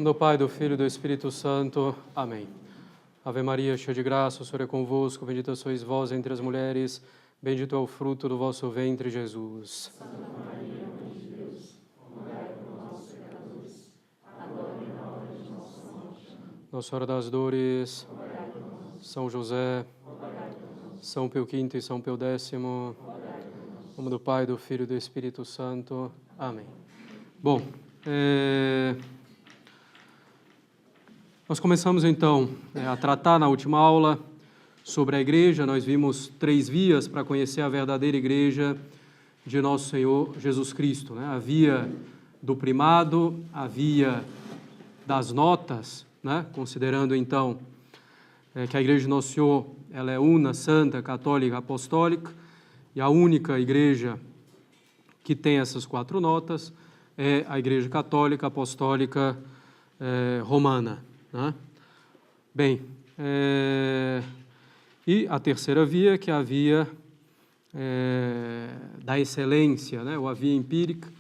nome do Pai, do Filho e do Espírito Santo. Amém. Ave Maria, cheia de graça, o Senhor é convosco, bendita sois vós entre as mulheres, bendito é o fruto do vosso ventre, Jesus. Santa Maria, Mãe de Deus, rogai por nós, pecadores, agora e na hora de nossa morte. Nossa Senhora das Dores, rogai por nós. São José, rogai por nós. São Pio V e São Pio X, rogai por nós. em nome do Pai, do Filho e do Espírito Santo. Amém. Bom, nós começamos então a tratar na última aula sobre a igreja. Nós vimos 3 vias para conhecer a verdadeira igreja de nosso Senhor Jesus Cristo, né? A via do primado, a via das notas, né? Considerando então que a igreja de nosso Senhor ela é una, santa, católica, apostólica, e a única igreja que tem essas 4 notas é a igreja católica, apostólica, romana, né? Bem, e a terceira via, que é a via da excelência, né? Ou a via empírica,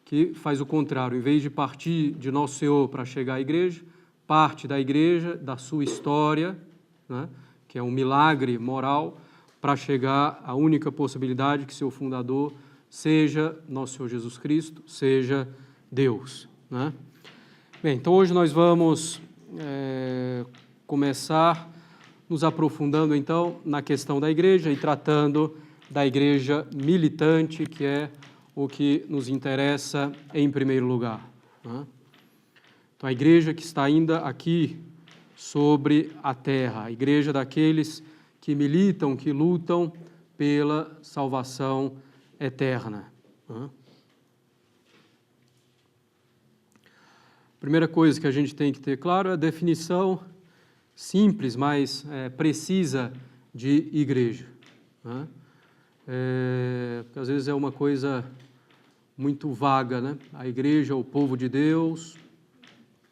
que faz o contrário. Em vez de partir de Nosso Senhor para chegar à igreja, parte da igreja, da sua história, né? Que é um milagre moral, para chegar à única possibilidade que seu fundador seja Nosso Senhor Jesus Cristo, seja Deus, né? Bem, então hoje nós vamos começar nos aprofundando então na questão da igreja e tratando da igreja militante, que é o que nos interessa em primeiro lugar, né? Então a igreja que está ainda aqui sobre a terra, a igreja daqueles que militam, que lutam pela salvação eterna, né? Primeira coisa que a gente tem que ter claro é a definição simples, mas precisa de igreja, né? Porque às vezes é uma coisa muito vaga, né? A igreja, o povo de Deus,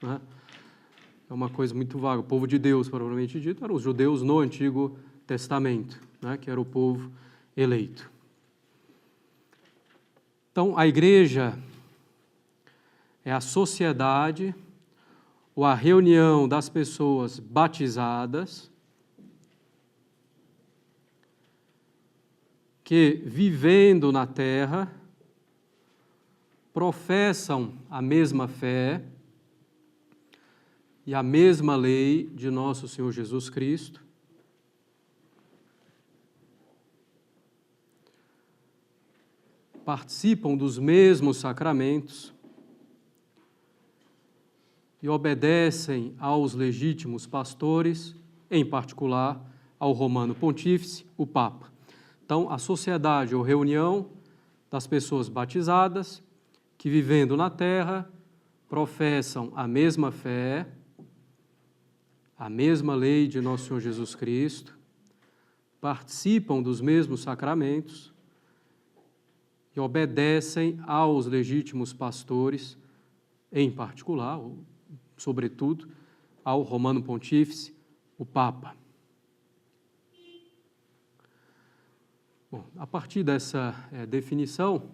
né? É uma coisa muito vaga. O povo de Deus, provavelmente dito, eram os judeus no Antigo Testamento, né? Que era o povo eleito. Então, a igreja é a sociedade ou a reunião das pessoas batizadas que, vivendo na terra, professam a mesma fé e a mesma lei de nosso Senhor Jesus Cristo, participam dos mesmos sacramentos e obedecem aos legítimos pastores, em particular ao Romano Pontífice, o Papa. Então, a sociedade ou reunião das pessoas batizadas que, vivendo na terra, professam a mesma fé, a mesma lei de nosso Senhor Jesus Cristo, participam dos mesmos sacramentos e obedecem aos legítimos pastores, em particular, sobretudo, ao Romano Pontífice, o Papa. Bom, a partir dessa definição,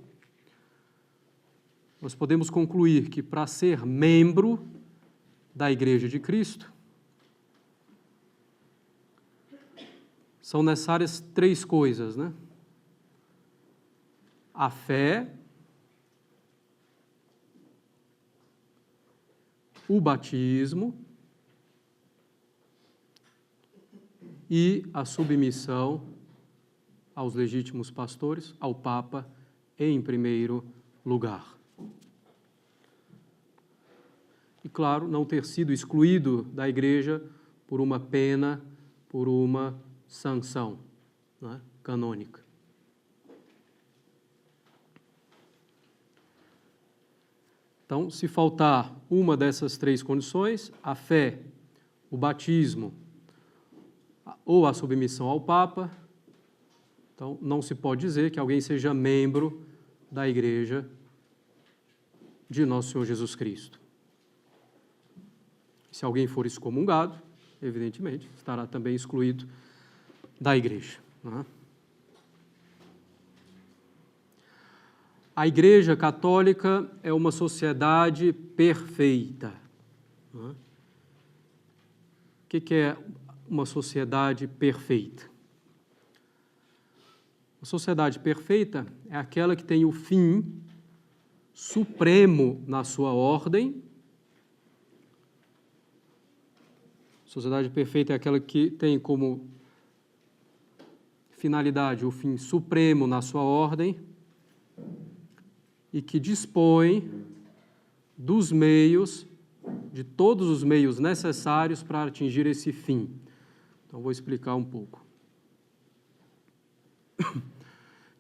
nós podemos concluir que para ser membro da Igreja de Cristo, são necessárias 3 coisas, né? A fé, o batismo e a submissão aos legítimos pastores, ao Papa, em primeiro lugar. E, claro, não ter sido excluído da igreja por uma pena, por uma sanção, né, canônica. Então, se faltar uma dessas 3 condições, a fé, o batismo ou a submissão ao Papa, então não se pode dizer que alguém seja membro da Igreja de Nosso Senhor Jesus Cristo. Se alguém for excomungado, evidentemente, estará também excluído da Igreja, né? A Igreja Católica é uma sociedade perfeita, O que é uma sociedade perfeita? A sociedade perfeita é aquela que tem o fim supremo na sua ordem. A sociedade perfeita é aquela que tem como finalidade o fim supremo na sua ordem e que dispõe dos meios, de todos os meios necessários para atingir esse fim. Então, vou explicar um pouco.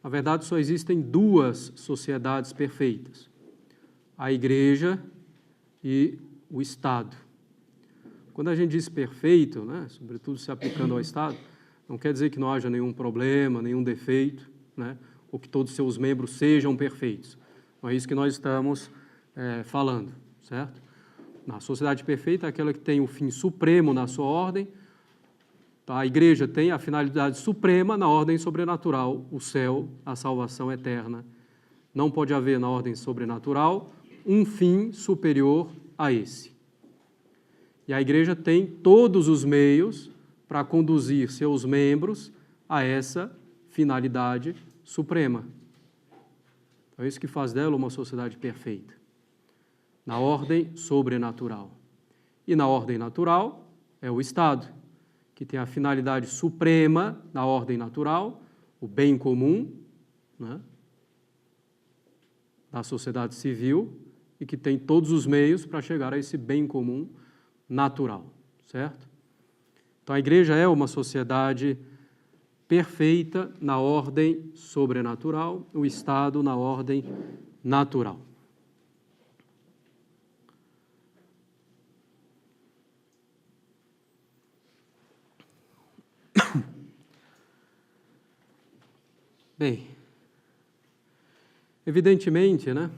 Na verdade, só existem duas sociedades perfeitas: a Igreja e o Estado. Quando a gente diz perfeito, né, sobretudo se aplicando ao Estado, não quer dizer que não haja nenhum problema, nenhum defeito, né, ou que todos os seus membros sejam perfeitos. Não é isso que nós estamos falando, certo? A sociedade perfeita é aquela que tem o fim supremo na sua ordem. A Igreja tem a finalidade suprema na ordem sobrenatural, o céu, a salvação eterna. Não pode haver na ordem sobrenatural um fim superior a esse. E a Igreja tem todos os meios para conduzir seus membros a essa finalidade suprema. Então, é isso que faz dela uma sociedade perfeita, na ordem sobrenatural. E na ordem natural é o Estado, que tem a finalidade suprema na ordem natural, o bem comum, né, da sociedade civil, e que tem todos os meios para chegar a esse bem comum natural, certo? Então, a Igreja é uma sociedade perfeita na ordem sobrenatural, o Estado na ordem natural. Bem, evidentemente, né,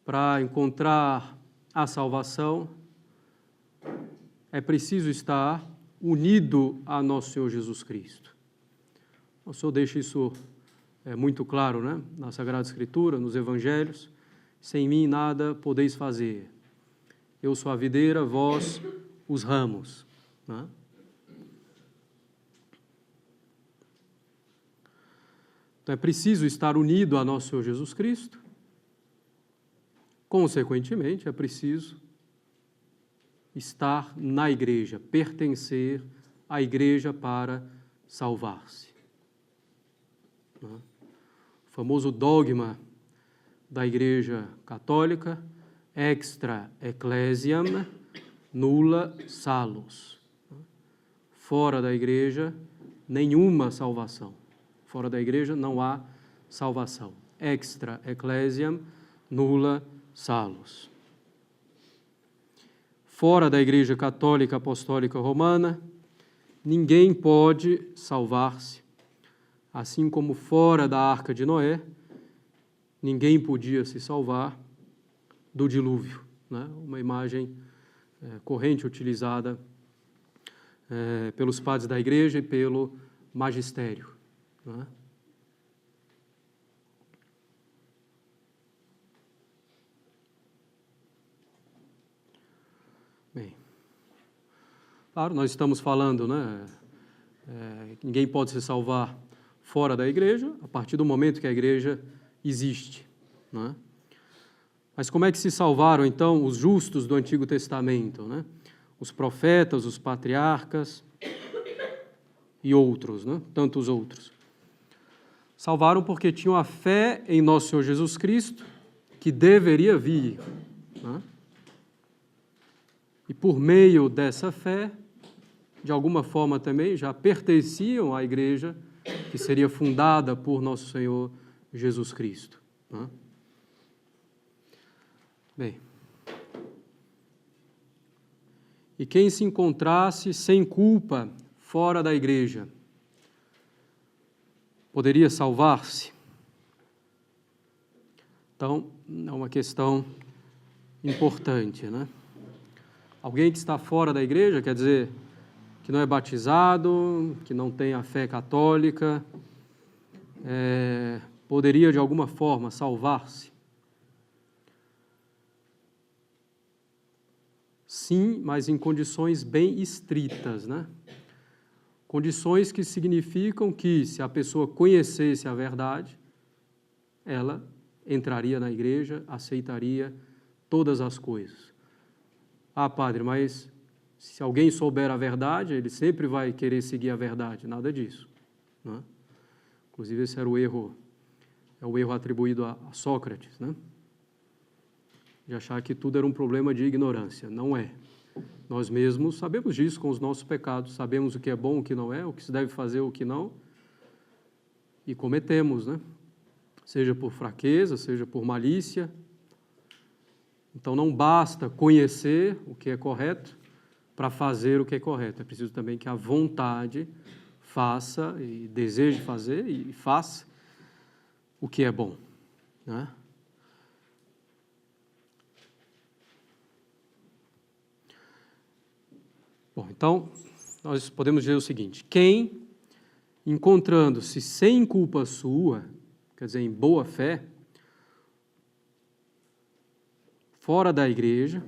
para encontrar a salvação, é preciso estar unido a nosso Senhor Jesus Cristo. O Senhor deixa isso muito claro, né, na Sagrada Escritura, nos Evangelhos: sem mim nada podeis fazer. Eu sou a videira, vós os ramos. Né? Então, é preciso estar unido a nosso Senhor Jesus Cristo. Consequentemente, é preciso estar na Igreja, pertencer à Igreja para salvar-se. O famoso dogma da Igreja Católica: extra ecclesiam nulla salus. Fora da Igreja, nenhuma salvação. Fora da Igreja não há salvação. Extra ecclesiam nulla salus. Fora da Igreja Católica Apostólica Romana, ninguém pode salvar-se. Assim como fora da Arca de Noé, ninguém podia se salvar do dilúvio, né? Uma imagem corrente utilizada pelos padres da Igreja e pelo magistério. Né? Bem, claro, nós estamos falando, né? Ninguém pode se salvar fora da Igreja, a partir do momento que a Igreja existe. Né? Mas como é que se salvaram, então, os justos do Antigo Testamento? Né? Os profetas, os patriarcas e outros, né? Tantos outros. Salvaram porque tinham a fé em nosso Senhor Jesus Cristo, que deveria vir. Né? E por meio dessa fé, de alguma forma também já pertenciam à Igreja que seria fundada por nosso Senhor Jesus Cristo. Né? Bem, e quem se encontrasse sem culpa fora da Igreja, poderia salvar-se? Então, é uma questão importante, né? Alguém que está fora da Igreja, quer dizer, que não é batizado, que não tem a fé católica, poderia de alguma forma salvar-se? sim, mas em condições bem estritas, né? Condições que significam que, se a pessoa conhecesse a verdade, ela entraria na igreja, aceitaria todas as coisas. Ah, padre, mas se alguém souber a verdade, ele sempre vai querer seguir a verdade. Nada disso, né? Inclusive, esse era o erro atribuído a Sócrates, né? De achar que tudo era um problema de ignorância. Não é. Nós mesmos sabemos disso com os nossos pecados, sabemos o que é bom, o que não é, o que se deve fazer, o que não, e cometemos, né? Seja por fraqueza, seja por malícia. Então, não basta conhecer o que é correto para fazer o que é correto. É preciso também que a vontade faça e deseje fazer e faça o que é bom, né? Bom, então, nós podemos dizer o seguinte: quem, encontrando-se sem culpa sua, quer dizer, em boa fé, fora da igreja,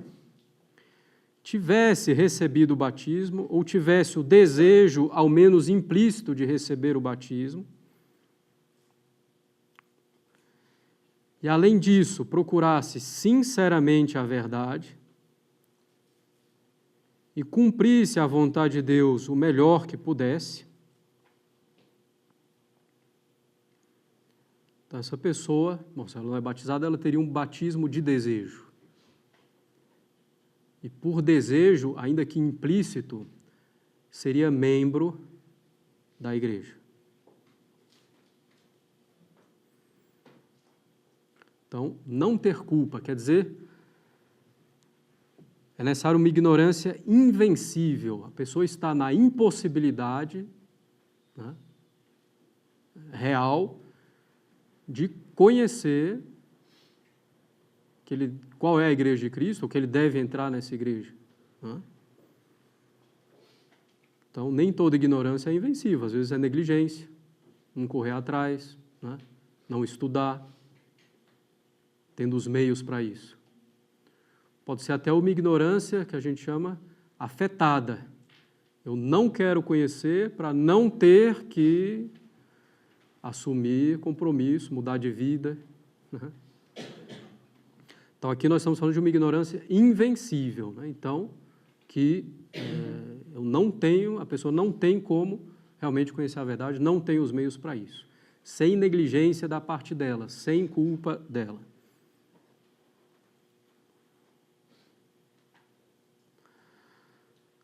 tivesse recebido o batismo, ou tivesse o desejo, ao menos implícito, de receber o batismo, e, além disso, procurasse sinceramente a verdade, e cumprisse a vontade de Deus o melhor que pudesse, então essa pessoa, bom, se ela não é batizada, ela teria um batismo de desejo. E por desejo, ainda que implícito, seria membro da igreja. Então, não ter culpa, quer dizer, é necessário uma ignorância invencível. A pessoa está na impossibilidade, né, real de conhecer qual é a igreja de Cristo, ou que ele deve entrar nessa igreja, né? Então, nem toda ignorância é invencível. Às vezes é negligência, não correr atrás, né, não estudar, tendo os meios para isso. Pode ser até uma ignorância que a gente chama afetada. Eu não quero conhecer para não ter que assumir compromisso, mudar de vida, né? Então, aqui nós estamos falando de uma ignorância invencível, né? Então, que a pessoa não tem como realmente conhecer a verdade, não tem os meios para isso. Sem negligência da parte dela, sem culpa dela.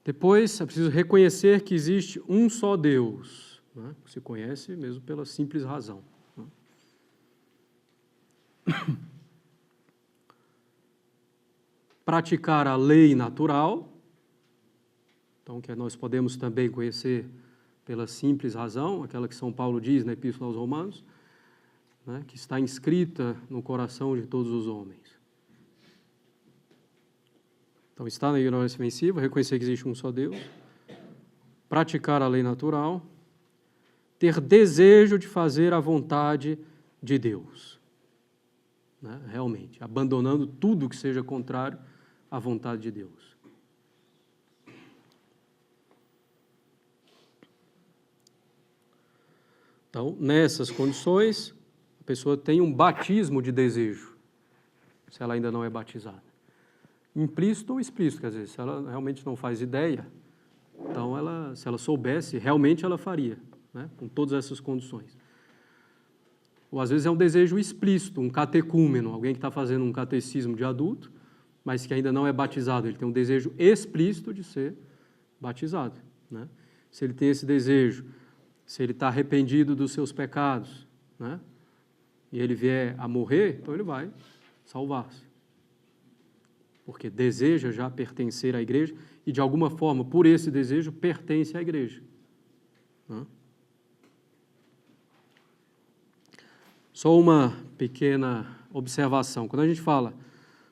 Depois, é preciso reconhecer que existe um só Deus, né? Se conhece mesmo pela simples razão, né? Praticar a lei natural, então, que nós podemos também conhecer pela simples razão, aquela que São Paulo diz na Epístola aos Romanos, né, que está inscrita no coração de todos os homens. Então, está na ignorância invencível, reconhecer que existe um só Deus, praticar a lei natural, ter desejo de fazer a vontade de Deus, né, realmente, abandonando tudo que seja contrário à vontade de Deus. Então, nessas condições, a pessoa tem um batismo de desejo, se ela ainda não é batizada. Implícito ou explícito, quer dizer, se ela realmente não faz ideia, então, se ela soubesse, realmente ela faria, né, com todas essas condições. Ou, às vezes, é um desejo explícito, um catecúmeno, alguém que está fazendo um catecismo de adulto, mas que ainda não é batizado, ele tem um desejo explícito de ser batizado, né? Se ele tem esse desejo, se ele está arrependido dos seus pecados, né, e ele vier a morrer, então ele vai salvar-se. Porque deseja já pertencer à igreja e, de alguma forma, por esse desejo, pertence à igreja, né? Só uma pequena observação. Quando a gente fala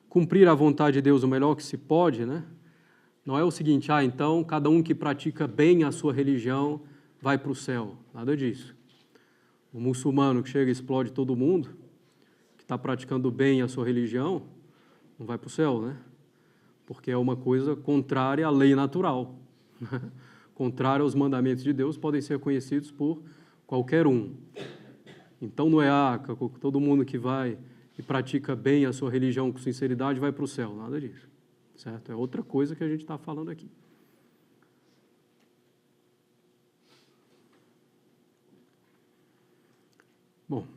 cumprir a vontade de Deus o melhor que se pode, né, não é o seguinte, então cada um que pratica bem a sua religião vai para o céu. Nada disso. O muçulmano que chega e explode todo mundo, que está praticando bem a sua religião, não vai para o céu, né? porque é uma coisa contrária à lei natural. Contrária aos mandamentos de Deus, podem ser conhecidos por qualquer um. Então não é todo mundo que vai e pratica bem a sua religião com sinceridade vai para o céu, nada disso, certo? É outra coisa que a gente está falando aqui. Bom,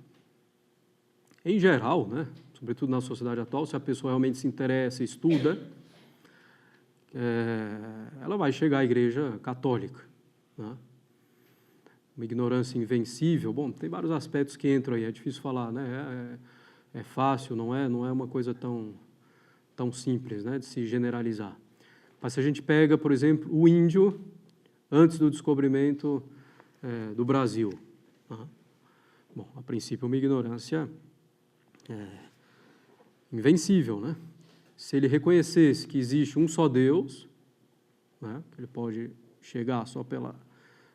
em geral, né, sobretudo na sociedade atual, se a pessoa realmente se interessa, estuda, ela vai chegar à Igreja Católica, né? Uma ignorância invencível, bom, tem vários aspectos que entram aí, é difícil falar, né? É fácil, não é uma coisa tão simples, né, de se generalizar. Mas se a gente pega, por exemplo, o índio, antes do descobrimento do Brasil, né? Bom, a princípio uma ignorância invencível, né? Se ele reconhecesse que existe um só Deus, né, que ele pode chegar só pela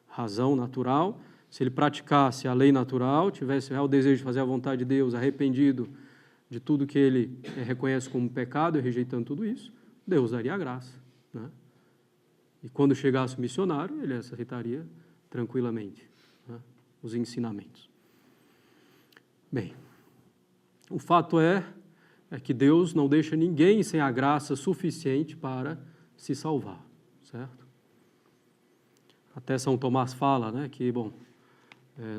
razão natural, se ele praticasse a lei natural, tivesse o real desejo de fazer a vontade de Deus, arrependido de tudo que ele reconhece como pecado e rejeitando tudo isso, Deus daria a graça, né? E quando chegasse o missionário, ele aceitaria tranquilamente, né, os ensinamentos. Bem, o fato é que Deus não deixa ninguém sem a graça suficiente para se salvar, certo? Até São Tomás fala, né, que, bom,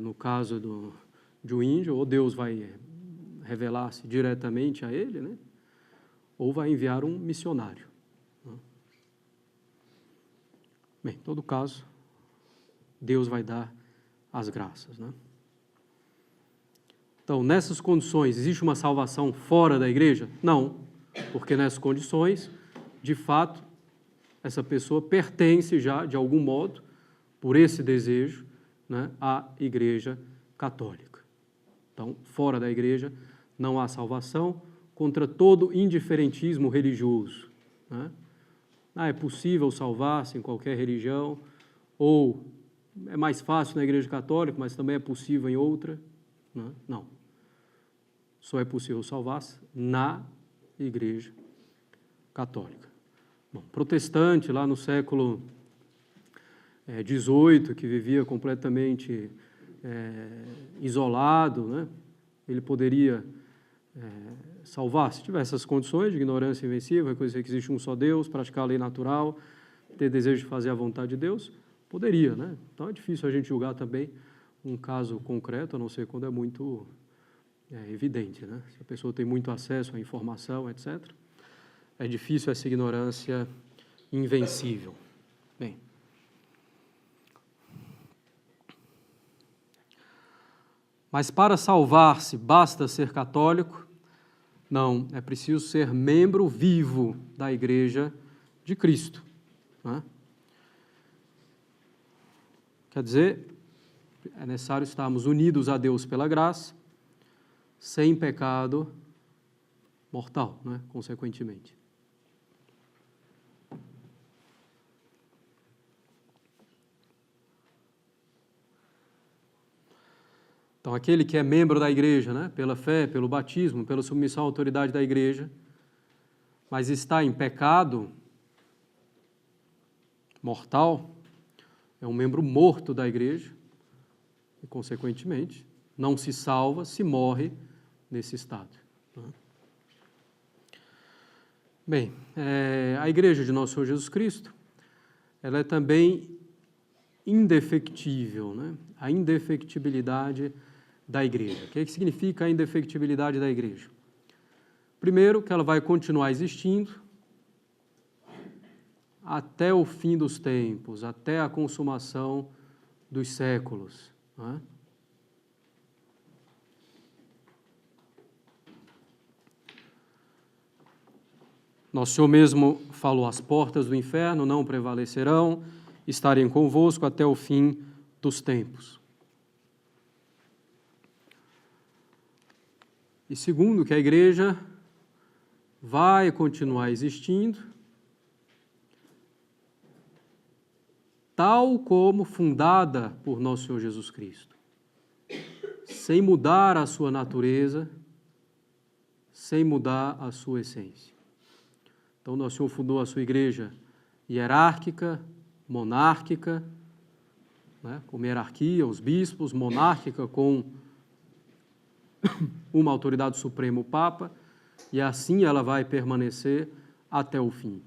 no caso de um índio, ou Deus vai revelar-se diretamente a ele, né, ou vai enviar um missionário, né? Bem, em todo caso, Deus vai dar as graças, né? Então, nessas condições, existe uma salvação fora da igreja? Não, porque nessas condições, de fato, essa pessoa pertence já, de algum modo, por esse desejo, né, à Igreja Católica. Então, fora da igreja, não há salvação contra todo indiferentismo religioso, né? É possível salvar-se em qualquer religião, ou é mais fácil na Igreja Católica, mas também é possível em outra, né? Não. Só é possível salvar-se na Igreja Católica. Bom, protestante, lá no século XVIII, que vivia completamente isolado, né? Ele poderia salvar, se tivesse essas condições de ignorância invencível, reconhecer que existe um só Deus, praticar a lei natural, ter desejo de fazer a vontade de Deus, poderia, né? Então é difícil a gente julgar também um caso concreto, a não ser quando é muito evidente, né? Se a pessoa tem muito acesso à informação, etc., é difícil essa ignorância invencível. Bem, mas para salvar-se basta ser católico? Não, é preciso ser membro vivo da Igreja de Cristo, né? Quer dizer, é necessário estarmos unidos a Deus pela graça, sem pecado mortal, né, consequentemente. Então, aquele que é membro da igreja, né, pela fé, pelo batismo, pela submissão à autoridade da igreja, mas está em pecado mortal, é um membro morto da igreja e, consequentemente, não se salva, se morre nesse estado, né? Bem, a igreja de nosso Senhor Jesus Cristo, ela é também indefectível, né? A indefectibilidade da igreja. O que significa a indefectibilidade da igreja? Primeiro, que ela vai continuar existindo até o fim dos tempos, até a consumação dos séculos, né? Nosso Senhor mesmo falou: as portas do inferno não prevalecerão, estarem convosco até o fim dos tempos. E segundo, que a igreja vai continuar existindo, tal como fundada por nosso Senhor Jesus Cristo, sem mudar a sua natureza, sem mudar a sua essência. Então, Nosso Senhor fundou a sua igreja hierárquica, monárquica, né, com hierarquia, os bispos, monárquica com uma autoridade suprema, o Papa, e assim ela vai permanecer até o fim.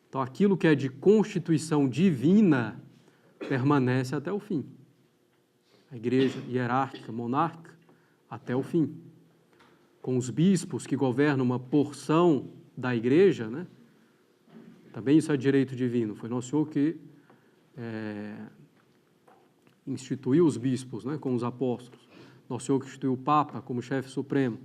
Então, aquilo que é de constituição divina permanece até o fim. A igreja hierárquica, monárquica, até o fim. Com os bispos que governam uma porção da igreja, né? Também isso é direito divino. Foi Nosso Senhor que instituiu os bispos, né, com os apóstolos. Nosso Senhor que instituiu o Papa como chefe supremo.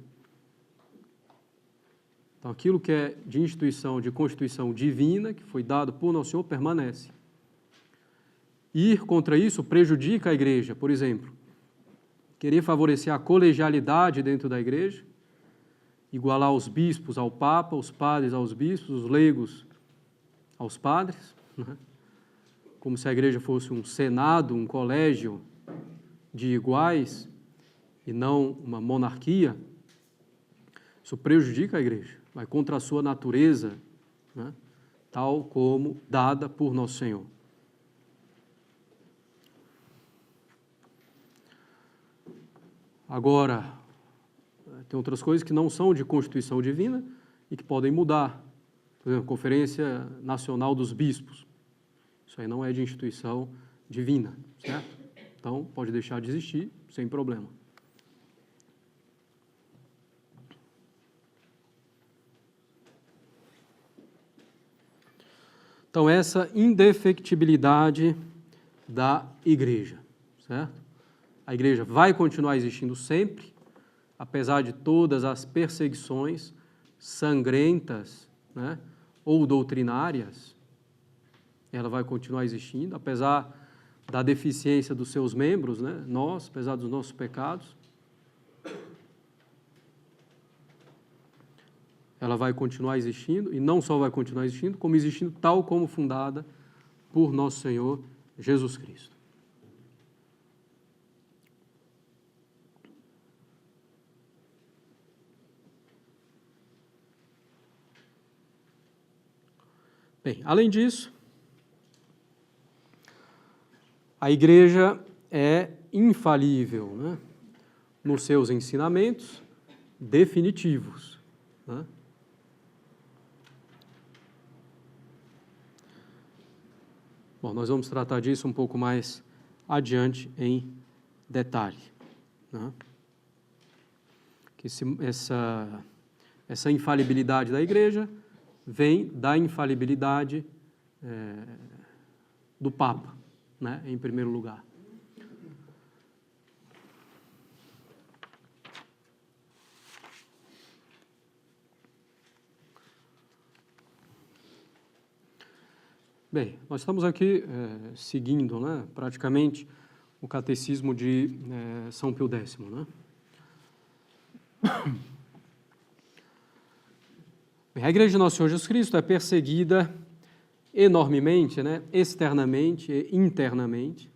Então, aquilo que é de instituição, de constituição divina, que foi dado por Nosso Senhor, permanece. Ir contra isso prejudica a igreja. Por exemplo, querer favorecer a colegialidade dentro da igreja, igualar os bispos ao Papa, os padres aos bispos, os leigos aos padres, né? Como se a igreja fosse um senado, um colégio de iguais e não uma monarquia. Isso prejudica a igreja, vai contra a sua natureza, né? Tal como dada por Nosso Senhor. Agora, tem outras coisas que não são de constituição divina e que podem mudar. Por exemplo, a Conferência Nacional dos Bispos. Isso aí não é de instituição divina, certo? Então, pode deixar de existir sem problema. Então, essa indefectibilidade da igreja, certo? A igreja vai continuar existindo sempre, apesar de todas as perseguições sangrentas, né, ou doutrinárias, ela vai continuar existindo, apesar da deficiência dos seus membros, né, nós, apesar dos nossos pecados, ela vai continuar existindo, e não só vai continuar existindo, como existindo tal como fundada por Nosso Senhor Jesus Cristo. Bem, além disso, a igreja é infalível, né, nos seus ensinamentos definitivos, né? Bom, nós vamos tratar disso um pouco mais adiante em detalhe, né? Que essa infalibilidade da igreja vem da infalibilidade do Papa, né, em primeiro lugar. Bem, nós estamos aqui seguindo, né, praticamente o catecismo de São Pio X, né? Bem, a Igreja de Nosso Senhor Jesus Cristo é perseguida enormemente, né, externamente e internamente,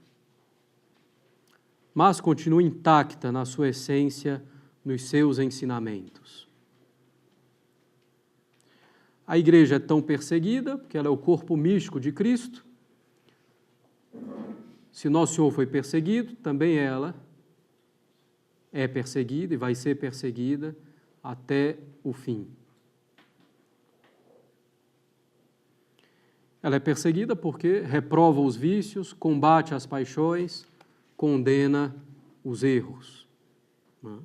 mas continua intacta na sua essência, nos seus ensinamentos. A igreja é tão perseguida, porque ela é o corpo místico de Cristo. Se Nosso Senhor foi perseguido, também ela é perseguida e vai ser perseguida até o fim. Ela é perseguida porque reprova os vícios, combate as paixões, condena os erros, né?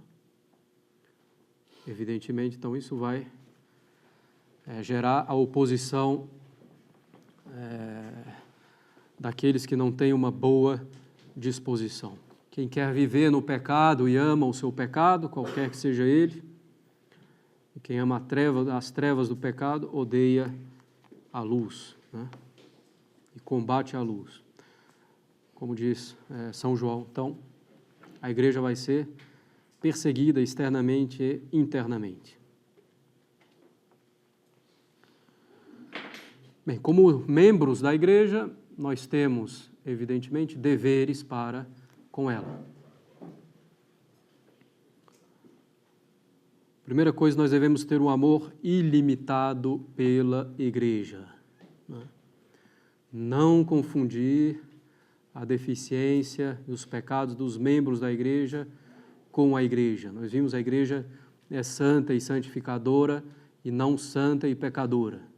Evidentemente, então, isso vai gerar a oposição daqueles que não têm uma boa disposição. Quem quer viver no pecado e ama o seu pecado, qualquer que seja ele, e quem ama as trevas do pecado, odeia a luz, né? E combate a luz. Como diz São João, então, a igreja vai ser perseguida externamente e internamente. Bem, como membros da igreja, nós temos, evidentemente, deveres para com ela. Primeira coisa, nós devemos ter um amor ilimitado pela igreja. Não confundir a deficiência e os pecados dos membros da igreja com a igreja. Nós vimos a igreja é santa e santificadora e não santa e pecadora.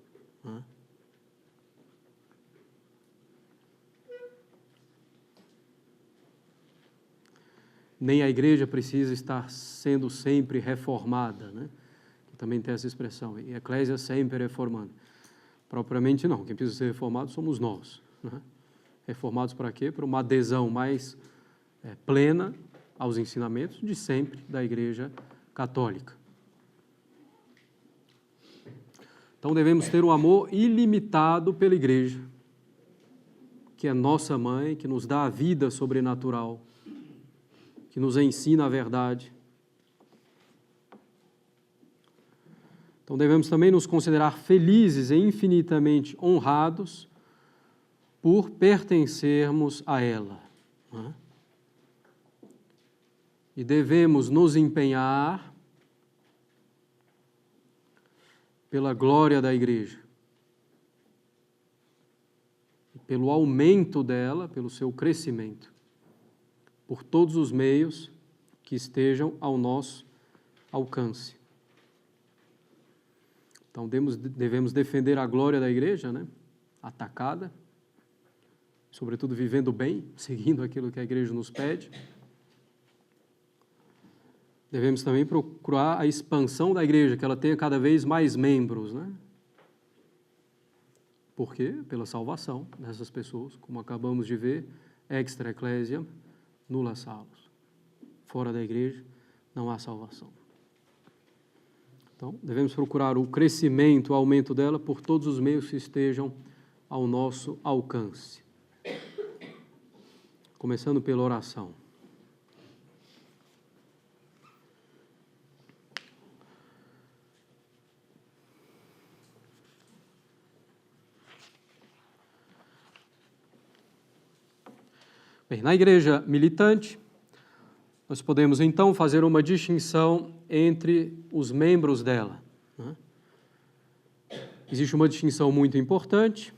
Nem a igreja precisa estar sendo sempre reformada, né? Também tem essa expressão, e a eclésia sempre reformando. Propriamente não, quem precisa ser reformado somos nós, né? Reformados para quê? Para uma adesão mais plena aos ensinamentos de sempre da Igreja Católica. Então devemos ter um amor ilimitado pela Igreja, que é nossa mãe, que nos dá a vida sobrenatural, que nos ensina a verdade. Então devemos também nos considerar felizes e infinitamente honrados por pertencermos a ela. Né? E devemos nos empenhar pela glória da igreja, pelo aumento dela, pelo seu crescimento, por todos os meios que estejam ao nosso alcance. Então, devemos defender a glória da igreja, né? Atacada, sobretudo vivendo bem, seguindo aquilo que a igreja nos pede. Devemos também procurar a expansão da igreja, que ela tenha cada vez mais membros, né? Por quê? Pela salvação dessas pessoas, como acabamos de ver, extra ecclesiam, nulla salus. Fora da igreja não há salvação. Então, devemos procurar o crescimento, o aumento dela por todos os meios que estejam ao nosso alcance. Começando pela oração. Bem, na igreja militante, nós podemos então fazer uma distinção entre os membros dela. Né? Existe uma distinção muito importante,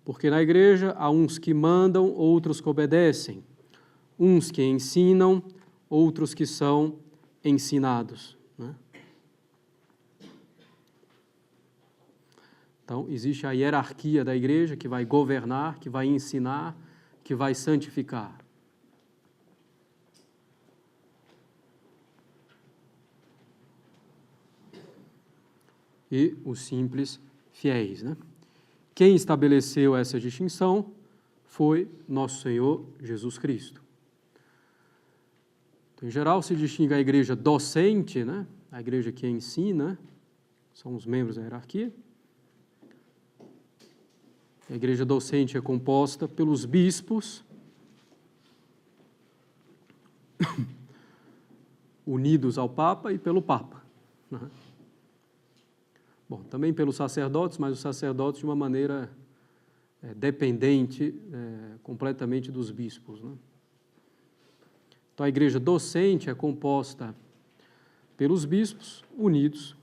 porque na igreja há uns que mandam, outros que obedecem, uns que ensinam, outros que são ensinados. Né? Então, existe a hierarquia da igreja que vai governar, que vai ensinar, que vai santificar. E os simples fiéis, né? Quem estabeleceu essa distinção foi nosso Senhor Jesus Cristo. Então, em geral, se distingue a igreja docente, né? A igreja que ensina, são os membros da hierarquia. A igreja docente é composta pelos bispos, unidos ao Papa e pelo Papa. Né? Bom, também pelos sacerdotes, mas os sacerdotes de uma maneira dependente completamente dos bispos. Né? Então, a igreja docente é composta pelos bispos, unidos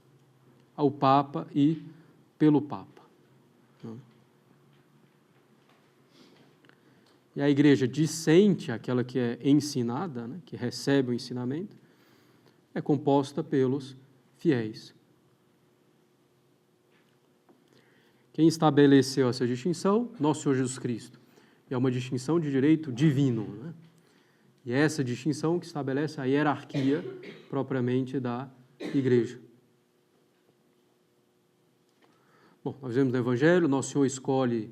ao Papa e pelo Papa. Né? E a igreja discente, aquela que é ensinada, né, que recebe o ensinamento, é composta pelos fiéis. Quem estabeleceu essa distinção? Nosso Senhor Jesus Cristo. E é uma distinção de direito divino. Né? E é essa distinção que estabelece a hierarquia propriamente da igreja. Bom, nós vemos no Evangelho, Nosso Senhor escolhe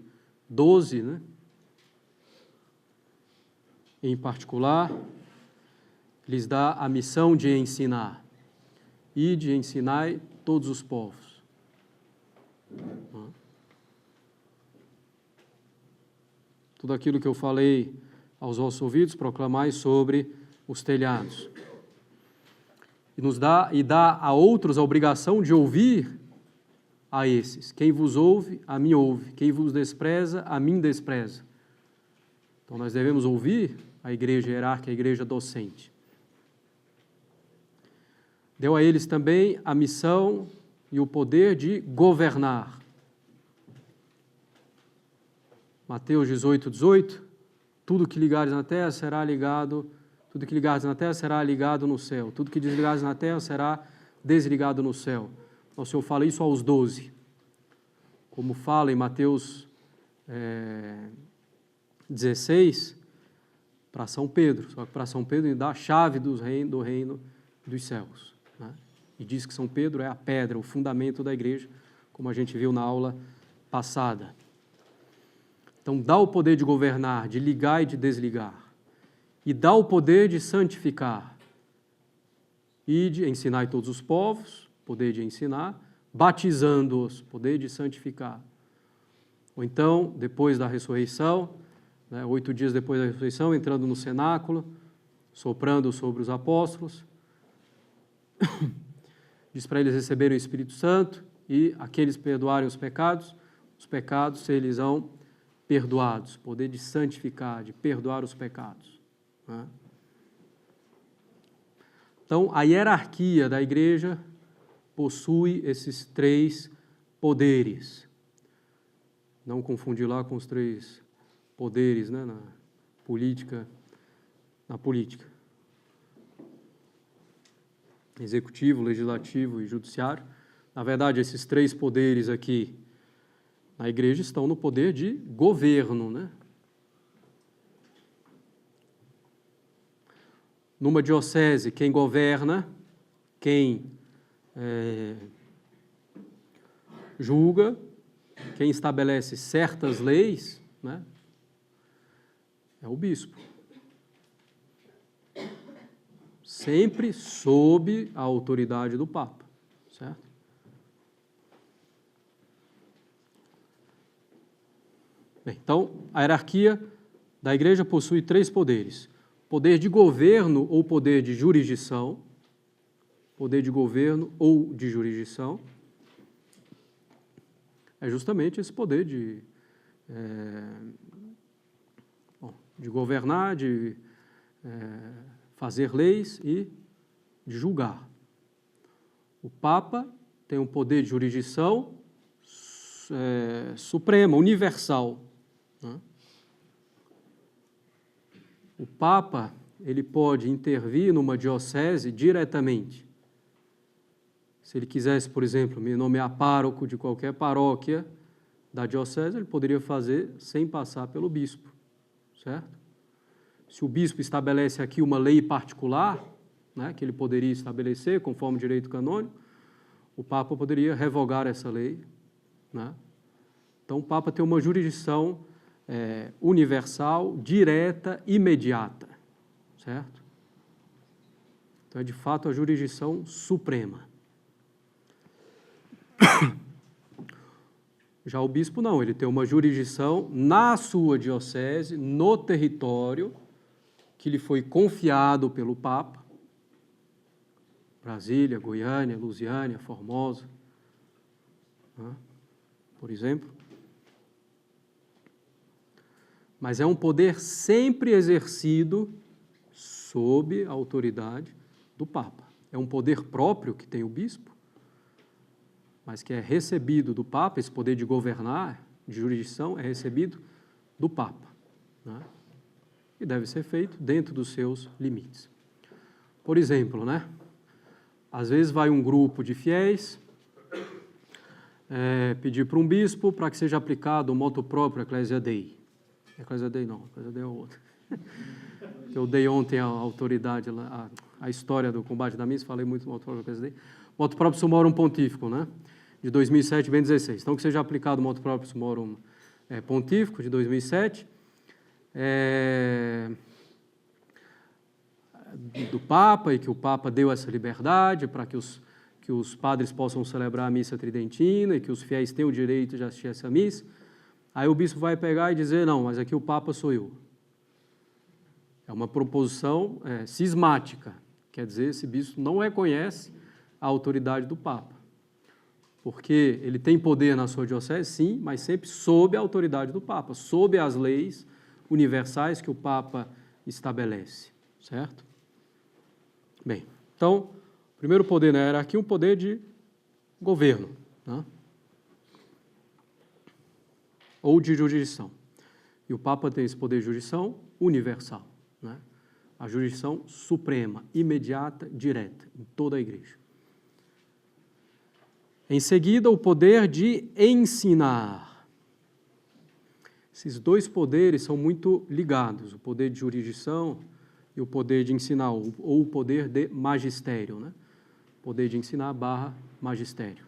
12, né? Em particular, lhes dá a missão de ensinar. E de ensinai todos os povos. Tudo aquilo que eu falei aos vossos ouvidos, proclamai sobre os telhados. E dá a outros a obrigação de ouvir a esses. Quem vos ouve, a mim ouve. Quem vos despreza, a mim despreza. Então, nós devemos ouvir a igreja hierárquica, a igreja docente. Deu a eles também a missão e o poder de governar. Mateus 18, 18, tudo que ligares na terra será ligado, tudo que ligares na terra será ligado no céu, tudo que desligares na terra será desligado no céu. O Senhor fala isso aos 12, como fala em Mateus 16, para São Pedro, só que para São Pedro ele dá a chave do reino dos céus, né? E diz que São Pedro é a pedra, o fundamento da igreja, como a gente viu na aula passada. Então, dá o poder de governar, de ligar e de desligar. E dá o poder de santificar. E de ensinar todos os povos, poder de ensinar, batizando-os, poder de santificar. Ou então, depois da ressurreição, 8 dias depois da ressurreição, entrando no cenáculo, soprando sobre os apóstolos, diz para eles receberem o Espírito Santo e aqueles perdoarem os pecados serão perdoados, poder de santificar, de perdoar os pecados, né? Então, a hierarquia da igreja possui esses 3 poderes. Não confundir lá com os 3 poderes, né, na política. Executivo, legislativo e judiciário. Na verdade, esses 3 poderes aqui na igreja estão no poder de governo, né? Numa diocese, quem governa, quem julga, quem estabelece certas leis, né, é o bispo. Sempre sob a autoridade do Papa, certo? Bem, então, a hierarquia da igreja possui 3 poderes: poder de governo ou poder de jurisdição. Poder de governo ou de jurisdição é justamente esse poder de governar, de fazer leis e de julgar. O Papa tem um poder de jurisdição suprema, universal, né? O Papa, ele pode intervir numa diocese diretamente. Se ele quisesse, por exemplo, me nomear pároco de qualquer paróquia da diocese, ele poderia fazer sem passar pelo bispo, certo? Se o bispo estabelece aqui uma lei particular, né, que ele poderia estabelecer conforme o direito canônico, o Papa poderia revogar essa lei, né? Então, o Papa tem uma jurisdição universal, direta, imediata, certo? Então, é de fato a jurisdição suprema. Já o bispo não, ele tem uma jurisdição na sua diocese, no território que lhe foi confiado pelo Papa, Brasília, Goiânia, Lusiânia, Formosa, né, por exemplo. Mas é um poder sempre exercido sob a autoridade do Papa. É um poder próprio que tem o bispo, mas que é recebido do Papa. Esse poder de governar, de jurisdição, é recebido do Papa, né? E deve ser feito dentro dos seus limites. Por exemplo, né, às vezes vai um grupo de fiéis pedir para um bispo para que seja aplicado o motu proprio Ecclesia Dei. Ecclesia Dei não, Ecclesia Dei é outro. Eu dei ontem a autoridade, a história do combate da missa, falei muito do motu proprio Ecclesia Dei. Motu proprio Summorum Pontificum, né, de 2007, bem 16. Então, que seja aplicado o motu proprio Summorum Pontifico, de 2007, do Papa, e que o Papa deu essa liberdade para que os padres possam celebrar a missa tridentina e que os fiéis tenham o direito de assistir essa missa. Aí o bispo vai pegar e dizer, não, mas aqui o Papa sou eu. É uma proposição cismática, quer dizer, esse bispo não reconhece a autoridade do Papa, porque ele tem poder na sua diocese, sim, mas sempre sob a autoridade do Papa, sob as leis universais que o Papa estabelece, certo? Bem, então, primeiro poder na hierarquia, um poder de governo, né? Ou de jurisdição. E o Papa tem esse poder de jurisdição universal, né? A jurisdição suprema, imediata, direta, em toda a Igreja. Em seguida, o poder de ensinar. Esses dois poderes são muito ligados, o poder de jurisdição e o poder de ensinar, ou o poder de magistério, né? Poder de ensinar / magistério.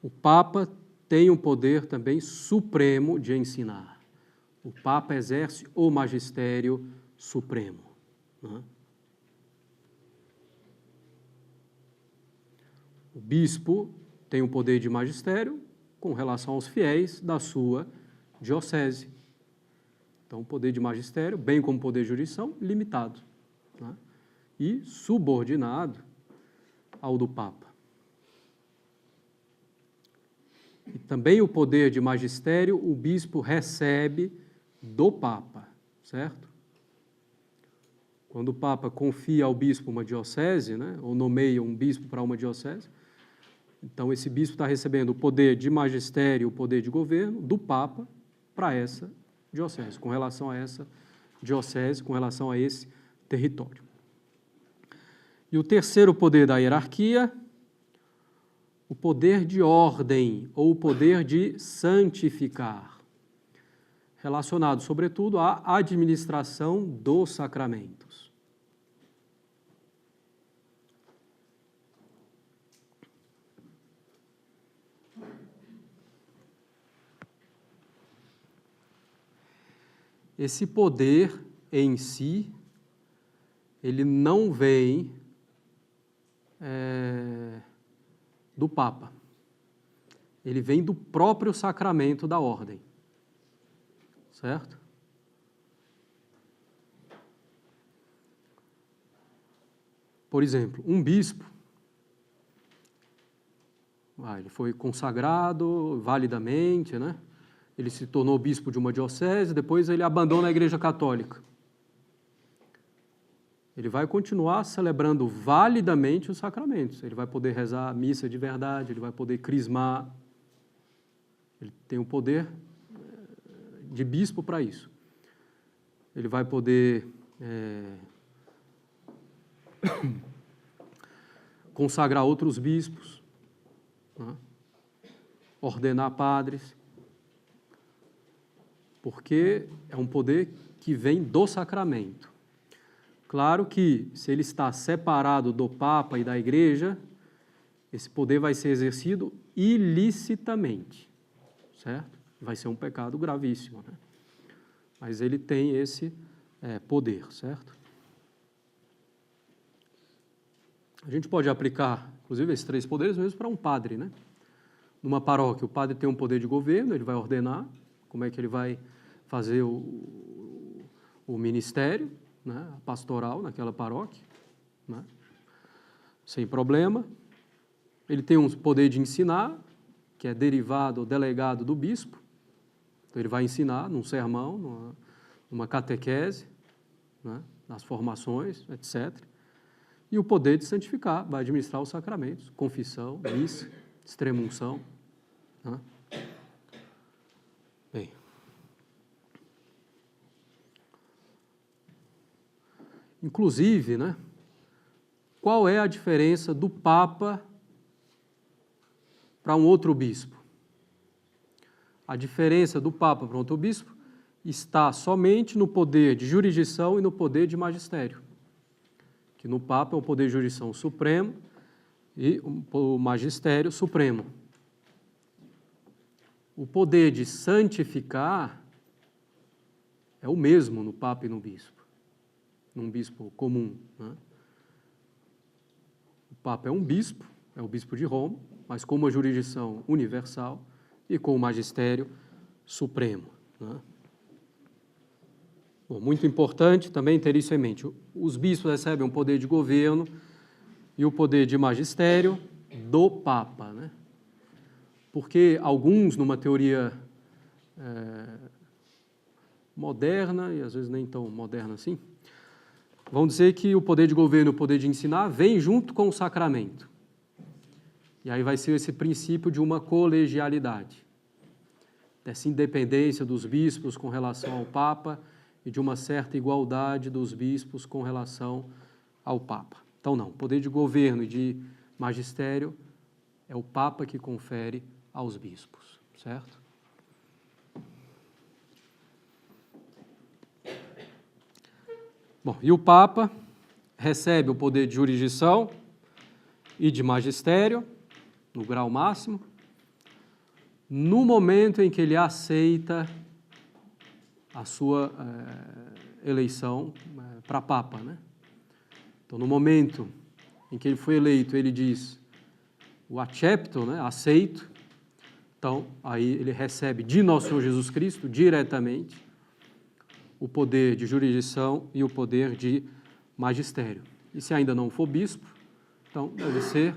O Papa tem um poder também supremo de ensinar. O Papa exerce o magistério supremo, né? O bispo tem um poder de magistério com relação aos fiéis da sua diocese. Então, o poder de magistério, bem como o poder de jurisdição, limitado, né? E subordinado ao do Papa. E também o poder de magistério, o bispo recebe do Papa, certo? Quando o Papa confia ao bispo uma diocese, né, ou nomeia um bispo para uma diocese, então esse bispo está recebendo o poder de magistério, o poder de governo do Papa para essa diocese, com relação a essa diocese, com relação a esse território. E o terceiro poder da hierarquia, o poder de ordem, ou o poder de santificar, relacionado, sobretudo, à administração dos sacramentos. Esse poder em si, ele não vem do Papa. Ele vem do próprio sacramento da ordem. Certo? Por exemplo, um bispo, ele foi consagrado validamente, né? Ele se tornou bispo de uma diocese, depois ele abandona a Igreja Católica. Ele vai continuar celebrando validamente os sacramentos. Ele vai poder rezar a missa de verdade, ele vai poder crismar. Ele tem o poder de bispo para isso. Ele vai poder consagrar outros bispos, né? Ordenar padres, porque é um poder que vem do sacramento. Claro que, se ele está separado do Papa e da Igreja, esse poder vai ser exercido ilicitamente, certo? Vai ser um pecado gravíssimo, né? Mas ele tem esse poder, certo? A gente pode aplicar, inclusive, esses 3 poderes mesmo para um padre, né? Numa paróquia, o padre tem um poder de governo, ele vai ordenar como é que ele vai fazer o ministério, né, pastoral naquela paróquia, né, sem problema. Ele tem um poder de ensinar, que é derivado ou delegado do bispo. Então, ele vai ensinar num sermão, numa catequese, né, nas formações, etc. E o poder de santificar, vai administrar os sacramentos, confissão, missa, extrema-unção, né? Bem. Inclusive, né, qual é a diferença do Papa para um outro bispo? A diferença do Papa para um outro bispo está somente no poder de jurisdição e no poder de magistério. Que no Papa é o poder de jurisdição supremo e o magistério supremo. O poder de santificar é o mesmo no Papa e no bispo. Num bispo comum, né? O Papa é um bispo, é o bispo de Roma, mas com uma jurisdição universal e com o magistério supremo, né? Bom, muito importante também ter isso em mente. Os bispos recebem um poder de governo e o poder de magistério do Papa, né? porque alguns, numa teoria moderna, e às vezes nem tão moderna assim, vão dizer que o poder de governo e o poder de ensinar vem junto com o sacramento. E aí vai ser esse princípio de uma colegialidade, dessa independência dos bispos com relação ao Papa e de uma certa igualdade dos bispos com relação ao Papa. Então não, poder de governo e de magistério é o Papa que confere aos bispos, certo? Bom, e o Papa recebe o poder de jurisdição e de magistério, no grau máximo, no momento em que ele aceita a sua eleição para Papa, né? Então, no momento em que ele foi eleito, ele diz o accepto, né? Aceito. Então, aí ele recebe de nosso Senhor Jesus Cristo, diretamente, o poder de jurisdição e o poder de magistério. E se ainda não for bispo, então deve ser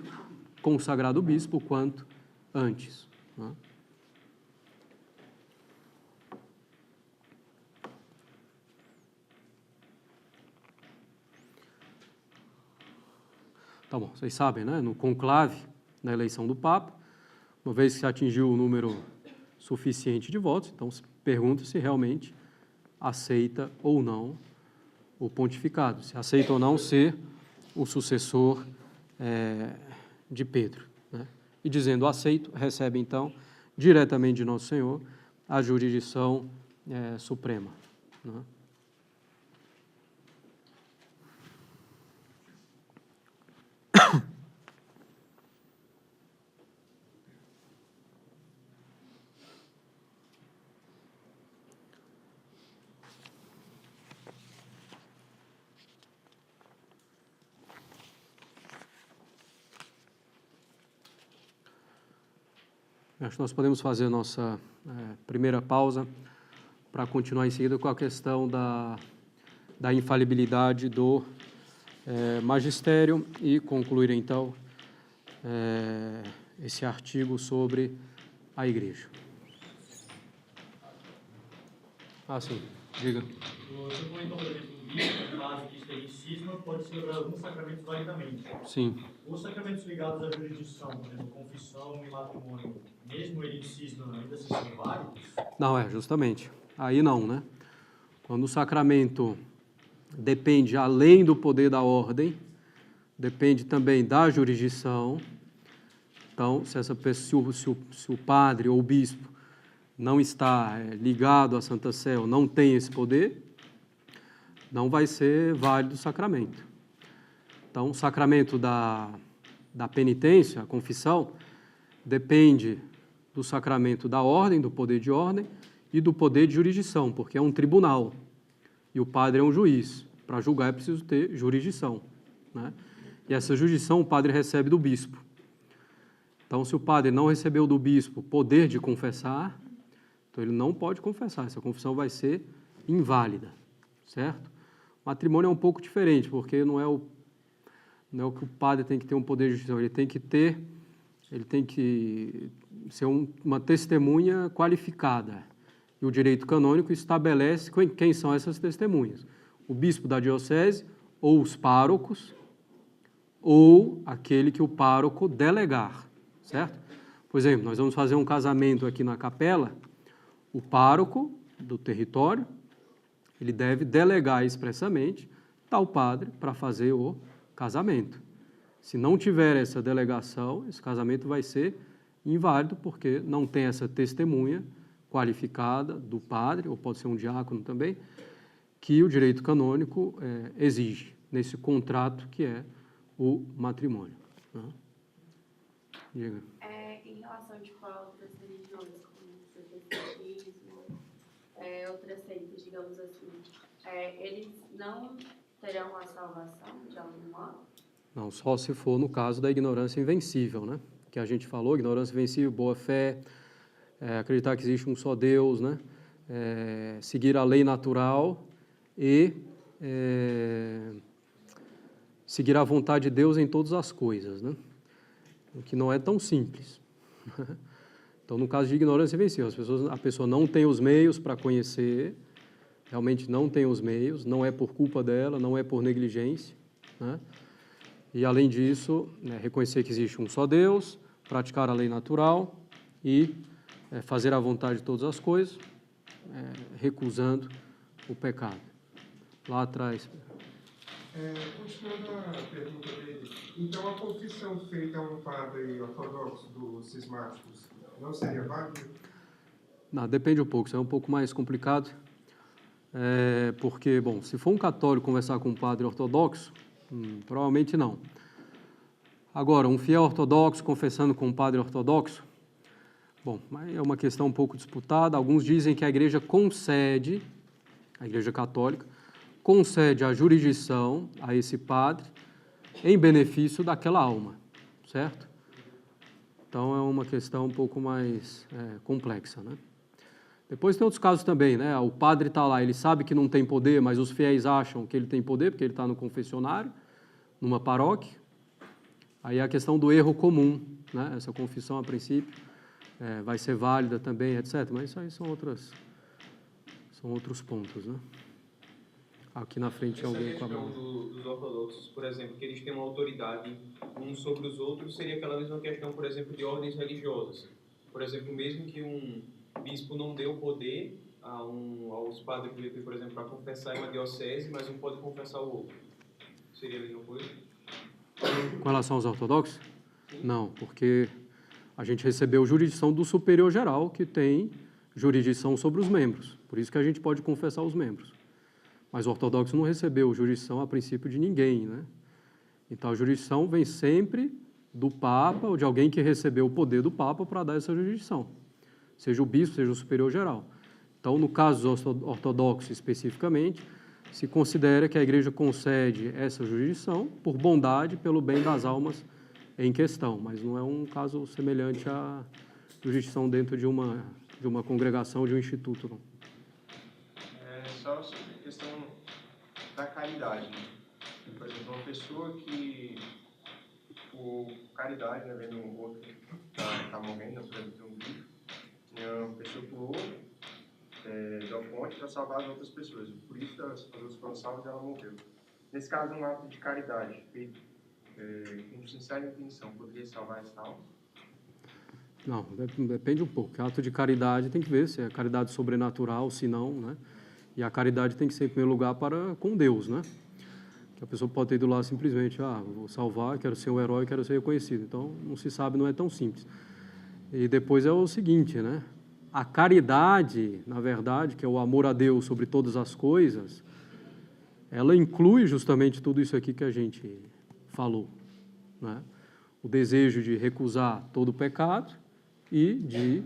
consagrado bispo o quanto antes, né? Tá bom, vocês sabem, né? No conclave, na eleição do Papa, uma vez que se atingiu o número suficiente de votos, então se pergunta se realmente aceita ou não o pontificado, se aceita ou não ser o sucessor de Pedro, né? E dizendo aceito, recebe então diretamente de Nosso Senhor a jurisdição suprema, né? Acho que nós podemos fazer a nossa primeira pausa para continuar em seguida com a questão da infalibilidade do magistério e concluir, então, esse artigo sobre a Igreja. Sim, diga. Você comentou, por exemplo, um bispo, no caso de ter cisma, pode celebrar alguns sacramentos validamente. Sim. Os sacramentos ligados à jurisdição, por exemplo, confissão e matrimônio, mesmo ele em cisma, ainda assim são válidos? Não, justamente. Aí não, né? Quando o sacramento depende, além do poder da ordem, depende também da jurisdição. Então, se essa pessoa, se o padre ou o bispo não está ligado à Santa Sé, ou não tem esse poder, não vai ser válido o sacramento. Então, o sacramento da penitência, a confissão, depende do sacramento da ordem, do poder de ordem e do poder de jurisdição, porque é um tribunal e o padre é um juiz. Para julgar é preciso ter jurisdição, né? E essa jurisdição o padre recebe do bispo. Então, se o padre não recebeu do bispo poder de confessar, então ele não pode confessar, essa confissão vai ser inválida, certo? O matrimônio é um pouco diferente, porque não é o que o padre tem que ter um poder de jurisdição, ele tem que ser uma testemunha qualificada. E o direito canônico estabelece quem são essas testemunhas. O bispo da diocese, ou os párocos, ou aquele que o pároco delegar, certo? Por exemplo, nós vamos fazer um casamento aqui na capela, o pároco do território, ele deve delegar expressamente tal padre para fazer o casamento. Se não tiver essa delegação, esse casamento vai ser inválido, porque não tem essa testemunha qualificada do padre, ou pode ser um diácono também, que o direito canônico exige nesse contrato que é o matrimônio, né? Diga. Em relação a outras religiões, como o protestantismo, outras seitas, digamos assim, eles não terão a salvação de algum modo? Não, só se for no caso da ignorância invencível, né? Que a gente falou, ignorância invencível, boa fé, acreditar que existe um só Deus, né? Seguir a lei natural e seguir a vontade de Deus em todas as coisas, né? O que não é tão simples. Então, no caso de ignorância venceu, a pessoa não tem os meios para conhecer, realmente não tem os meios, não é por culpa dela, não é por negligência, né? E, além disso, reconhecer que existe um só Deus, praticar a lei natural e fazer a vontade de todas as coisas, recusando o pecado. Lá atrás. Continuando a pergunta dele, então a confissão feita a um padre ortodoxo dos cismáticos não seria válida? Não, depende um pouco, isso é um pouco mais complicado, porque, bom, se for um católico conversar com um padre ortodoxo, provavelmente não. Agora, um fiel ortodoxo confessando com um padre ortodoxo, bom, é uma questão um pouco disputada. Alguns dizem que a Igreja concede, a Igreja Católica, concede a jurisdição a esse padre em benefício daquela alma, certo? Então, é uma questão um pouco mais complexa, né? Depois tem outros casos também, né? O padre está lá, ele sabe que não tem poder, mas os fiéis acham que ele tem poder, porque ele está no confessionário, numa paróquia. Aí é a questão do erro comum, né? Essa confissão, a princípio, vai ser válida também, etc. Mas isso aí são outros pontos, né? Aqui na frente alguém com a mão. Essa questão dos ortodoxos, por exemplo, que eles têm uma autoridade uns sobre os outros, seria aquela mesma questão, por exemplo, de ordens religiosas. Por exemplo, mesmo que um bispo não dê o poder aos padres, por exemplo, para confessar em uma diocese, mas um pode confessar o outro. Seria a mesma coisa? Com relação aos ortodoxos? Não, porque a gente recebeu jurisdição do superior geral, que tem jurisdição sobre os membros. Por isso que a gente pode confessar os membros. Mas o ortodoxo não recebeu jurisdição a princípio de ninguém, né? Então a jurisdição vem sempre do Papa ou de alguém que recebeu o poder do Papa para dar essa jurisdição, seja o bispo, seja o superior geral. Então, no caso dos ortodoxos especificamente, se considera que a Igreja concede essa jurisdição por bondade, pelo bem das almas em questão, mas não é um caso semelhante à jurisdição dentro de uma congregação, de um instituto, não. Só sobre a questão da caridade, né? Por exemplo, uma pessoa que, por caridade, né, vendo um outro que está morrendo, por exemplo, um grifo, uma pessoa pulou da fonte para salvar as outras pessoas. Por isso, as pessoas foram salvas e ela morreu. Nesse caso, um ato de caridade feito com sincera intenção poderia salvar essa alma? Não, depende um pouco. O ato de caridade tem que ver se é caridade sobrenatural, se não, né? E a caridade tem que ser, em primeiro lugar, com Deus, né? Que a pessoa pode ter ido lá simplesmente, vou salvar, quero ser um herói, quero ser reconhecido. Então, não se sabe, não é tão simples. E depois é o seguinte, né? A caridade, na verdade, que é o amor a Deus sobre todas as coisas, ela inclui justamente tudo isso aqui que a gente falou, né? O desejo de recusar todo o pecado e de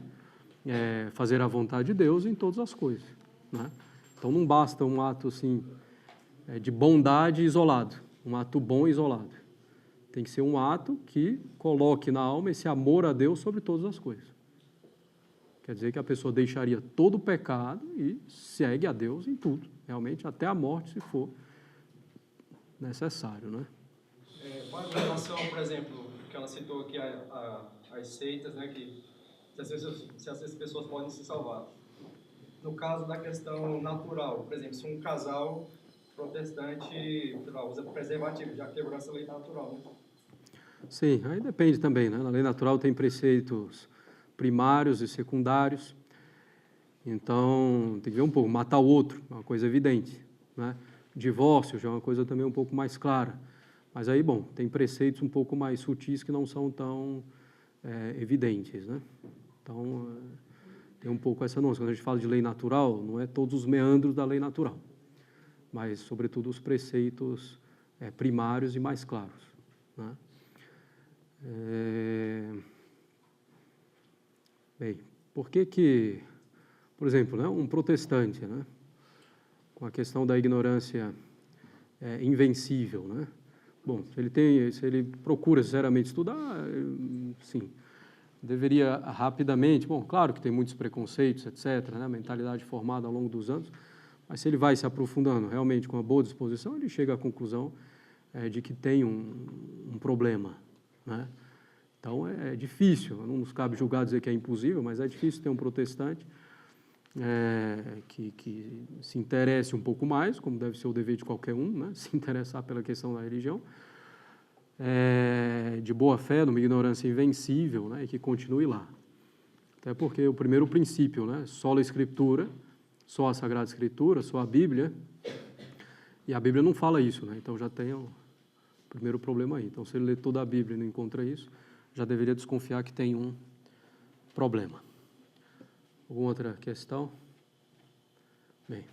fazer a vontade de Deus em todas as coisas, né? Então, não basta um ato assim, de bondade isolado, um ato bom isolado. Tem que ser um ato que coloque na alma esse amor a Deus sobre todas as coisas. Quer dizer que a pessoa deixaria todo o pecado e segue a Deus em tudo, realmente até a morte, se for necessário, né? Com relação, por exemplo, que ela citou aqui as seitas, né, que se essas pessoas podem se salvar. No caso da questão natural, por exemplo, se um casal protestante usa preservativo, já quebrou essa lei natural, né? Sim, aí depende também, né? Na lei natural tem preceitos primários e secundários, então tem que ver um pouco. Matar o outro é uma coisa evidente, né? Divórcio já é uma coisa também um pouco mais clara, mas aí, bom, tem preceitos um pouco mais sutis que não são tão evidentes, né? Então, tem um pouco essa noção. Quando a gente fala de lei natural, não é todos os meandros da lei natural, mas, sobretudo, os preceitos primários e mais claros, né? Bem, por que, por exemplo, né, um protestante, né, com a questão da ignorância invencível, né? Bom, se ele procura sinceramente estudar, sim, deveria rapidamente, bom, claro que tem muitos preconceitos, etc., né, mentalidade formada ao longo dos anos, mas se ele vai se aprofundando realmente com uma boa disposição, ele chega à conclusão de que tem um problema, né? Então, é difícil, não nos cabe julgar dizer que é impossível, mas é difícil ter um protestante que se interesse um pouco mais, como deve ser o dever de qualquer um, né? Se interessar pela questão da religião, de boa fé, numa ignorância invencível, né? E que continue lá. Até porque o primeiro princípio, né? Só a Escritura, só a Sagrada Escritura, só a Bíblia, e a Bíblia não fala isso, né? Então já tem o primeiro problema aí. Então, se ele lê toda a Bíblia e não encontra isso, já deveria desconfiar que tem um problema. Alguma outra questão? Bem.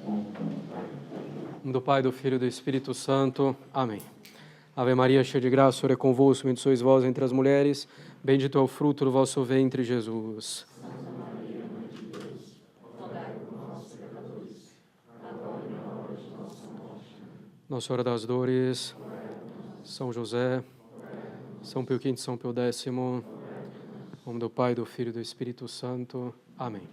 Em nome do Pai, do Filho e do Espírito Santo. Amém. Ave Maria, cheia de graça, o Senhor é convosco, bendita sois vós entre as mulheres, bendito é o fruto do vosso ventre, Jesus. Nossa Senhora das Dores, São José, São Pio V, São Pio X, em nome do Pai, do Filho e do Espírito Santo. Amém.